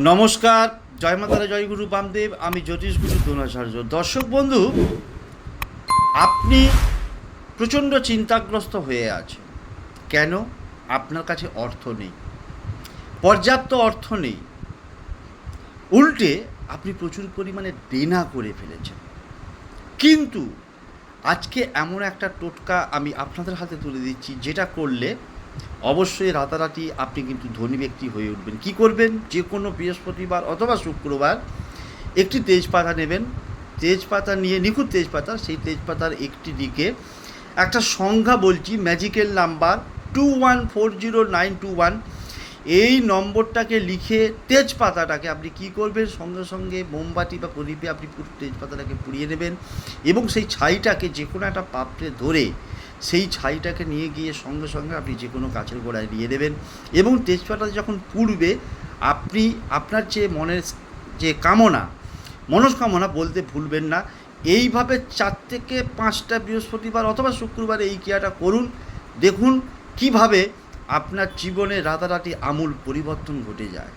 নমস্কার, জয় মাতারা, জয় গুরু বামদেব। আমি জ্যোতিষ গুরু দ্রোণাচার্য। দর্শক বন্ধু, আপনি প্রচণ্ড চিন্তাগ্রস্ত হয়ে আছেন। কেন? আপনার কাছে অর্থ নেই, পর্যাপ্ত অর্থ নেই, উল্টে আপনি প্রচুর পরিমাণে দেনা করে ফেলেছেন। কিন্তু আজকে এমন একটা টোটকা আমি আপনাদের হাতে তুলে দিচ্ছি, যেটা করলে অবশ্যই রাতারাতি আপনি কিন্তু ধনী ব্যক্তি হয়ে উঠবেন। কি করবেন? যে কোনো বৃহস্পতিবার অথবা শুক্রবার একটি তেজপাতা নেবেন। তেজপাতা নিয়ে, নিখুঁত তেজপাতা, সেই তেজপাতার একটি দিকে একটা সংখ্যা বলছি, ম্যাজিক্যাল নাম্বার 2140,921, এই নম্বরটাকে লিখে তেজপাতাটাকে আপনি কী করবেন, সঙ্গে সঙ্গে মোমবাতি বা প্রদীপে আপনি পুরো তেজপাতাটাকে পুড়িয়ে নেবেন এবং সেই ছাইটাকে যে কোনো একটা পাত্রে ধরে সেই ছাইটাকে নিয়ে গিয়ে সঙ্গে সঙ্গে আপনি যে কোনো গাছের গোড়ায় দিয়ে দেবেন এবং তেজপাতাটা যখন পুড়বে আপনি আপনার যে মনের যে কামনা, মনস্কামনা বলতে ভুলবেন না। এইভাবে 4 থেকে 5টা বৃহস্পতিবার অথবা শুক্রবারে এই ক্রিয়াটা করুন। দেখুন কিভাবে আপনার জীবনে রাতারাতি আমূল পরিবর্তন ঘটে যায়।